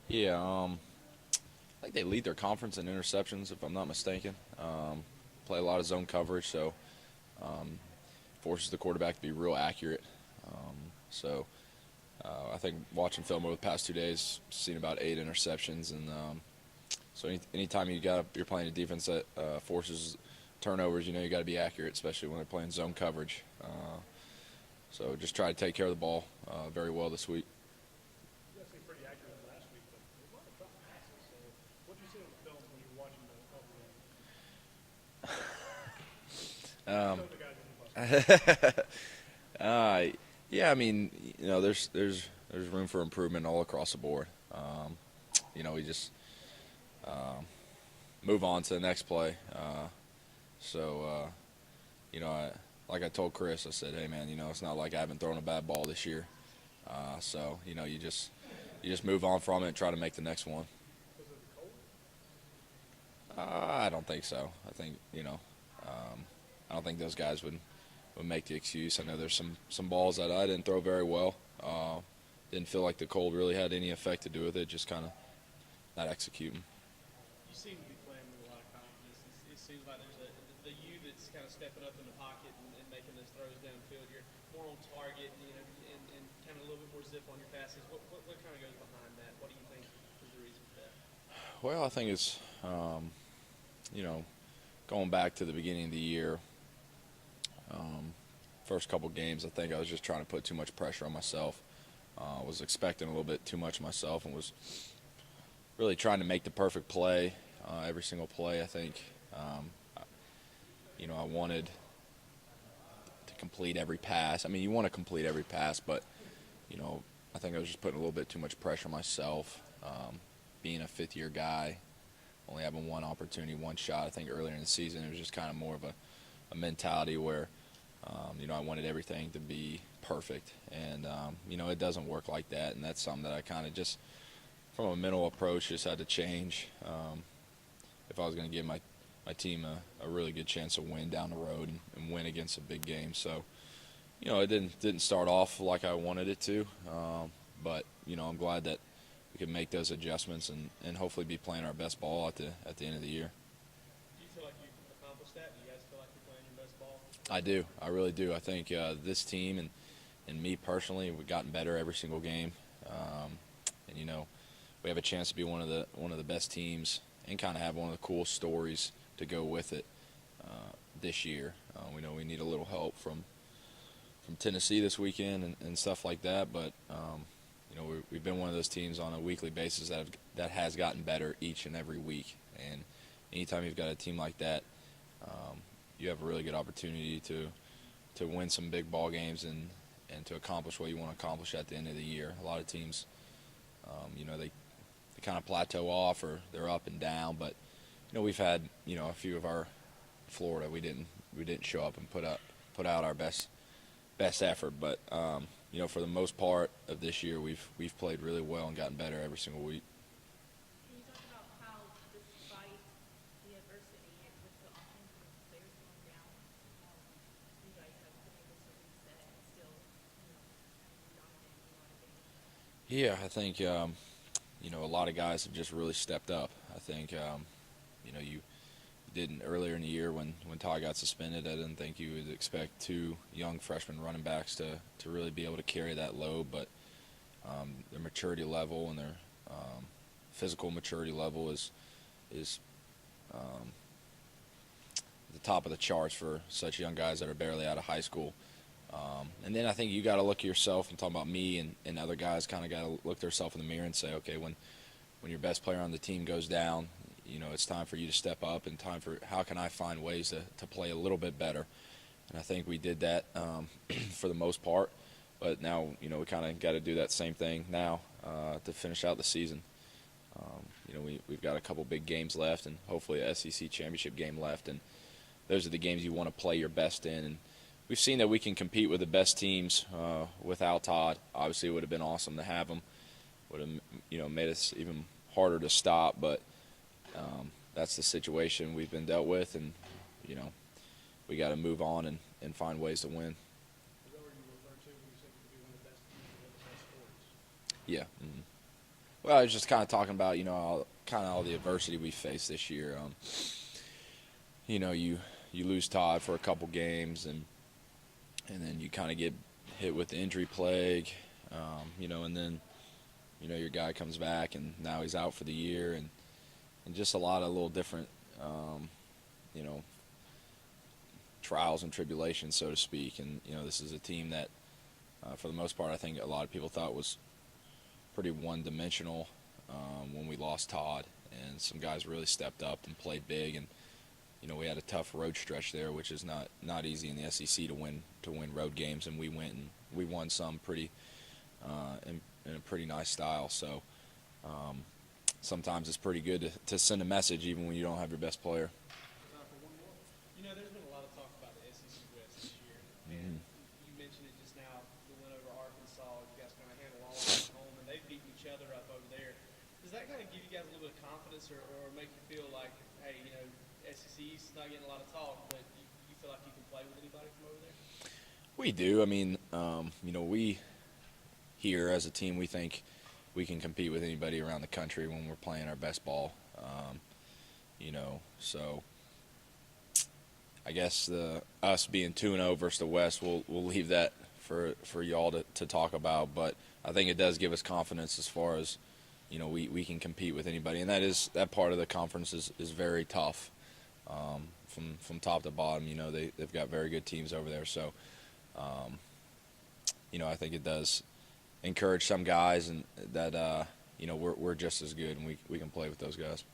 Yeah, I think they lead their conference in interceptions, if I'm not mistaken. Play a lot of zone coverage, so forces the quarterback to be real accurate. So I think watching film over the past 2 days, seen about 8 interceptions, and so anytime you're playing a defense that forces turnovers, you got to be accurate, especially when they're playing zone coverage. So just try to take care of the ball very well this week. You guys seemed pretty accurate last week, but there's a lot of tough passes. So, what did you see on the film when you were watching the other game? Just Um, throw the guys in the bus. uh, yeah, I mean, there's room for improvement all across the board. We just move on to the next play. So, like I told Chris, I said, hey man, it's not like I haven't thrown a bad ball this year. So you just move on from it and try to make the next one. Was it the cold? I don't think so. I don't think those guys would make the excuse. I know there's some balls that I didn't throw very well. Didn't feel like the cold really had any effect to do with it. Just kind of not executing. You seem to be playing with a lot of confidence. It seems like there's the you that's kind of stepping up in the pocket and making those throws downfield. You're more on target, and kind of a little bit more zip on your passes. What kind of goes behind that? What do you think is the reason for that? Well, I think it's going back to the beginning of the year. First couple games, I think I was just trying to put too much pressure on myself. Was expecting a little bit too much of myself and was really trying to make the perfect play every single play. I think, I wanted to complete every pass. I mean, you want to complete every pass, but, I think I was just putting a little bit too much pressure on myself. Being a fifth-year guy, only having one opportunity, one shot. I think earlier in the season it was just kind of more of a mentality where, I wanted everything to be perfect. And, it doesn't work like that. And that's something that I kind of just, from a mental approach, just had to change if I was going to give my team a really good chance to win down the road and win against a big game. So, it didn't start off like I wanted it to. But, I'm glad that we could make those adjustments and hopefully be playing our best ball at the end of the year. Do you feel like you've accomplished that? Do you guys feel like you're playing your best ball? I do. I really do. I think this team and me personally, we've gotten better every single game. And we have a chance to be one of the best teams and kind of have one of the cool stories to go with it this year. We know we need a little help from Tennessee this weekend and stuff like that, but we've been one of those teams on a weekly basis that has gotten better each and every week. And anytime you've got a team like that, you have a really good opportunity to win some big ball games and to accomplish what you want to accomplish at the end of the year. A lot of teams, they kind of plateau off or they're up and down, but we've had a few of our Florida we didn't show up and put out our best effort, but for the most part of this year we've played really well and gotten better every single week. Can you talk about how, despite the adversity with the offensive players going down, you guys have been able to reset and still, dominate a lot of games? Yeah, I think a lot of guys have just really stepped up. I think you didn't earlier in the year when Todd got suspended. I didn't think you would expect two young freshman running backs to really be able to carry that load, but their maturity level and their physical maturity level is the top of the charts for such young guys that are barely out of high school. And then I think you got to look at yourself and talk about me and other guys kind of got to look themselves in the mirror and say, okay, when your best player on the team goes down, it's time for you to step up and time for how can I find ways to play a little bit better. And I think we did that for the most part. But now, we kind of got to do that same thing now to finish out the season. We've got a couple big games left and hopefully a SEC championship game left. And those are the games you want to play your best in. And we've seen that we can compete with the best teams without Todd. Obviously, it would have been awesome to have him. Would have, made us even harder to stop. But that's the situation we've been dealt with. And, we got to move on and find ways to win. Is that what you referred to when you said you could be one of the best teams and one of the best stories? Yeah. Mm-hmm. Well, I was just kind of talking about, all the adversity we faced this year. You lose Todd for a couple games, and then you kind of get hit with the injury plague, and then, your guy comes back, and now he's out for the year, and just a lot of little different, you know, trials and tribulations, so to speak. And, this is a team that, for the most part, I think a lot of people thought was pretty one-dimensional when we lost Todd, and some guys really stepped up and played big. And we had a tough road stretch there, which is not easy in the SEC to win road games, and we went and we won some pretty in a pretty nice style. So sometimes it's pretty good to send a message even when you don't have your best player. Time for one more. There's been a lot of talk about the SEC West this year, and you mentioned it just now. The win over Arkansas, you guys kind of handle all of it at home, and they've beaten each other up over there. Does that kind of give you guys a little bit of confidence, or make you feel like, hey, SEC East is not getting a lot of talk, but you feel like you can play with anybody from over there? We do. I mean, we here as a team, we think we can compete with anybody around the country when we're playing our best ball. So I guess us being 2-0 versus the West, we'll leave that for y'all to talk about. But I think it does give us confidence as far as, we can compete with anybody, and that part of the conference is very tough. From top to bottom, they've got very good teams over there. So, I think it does encourage some guys, and that we're just as good, and we can play with those guys.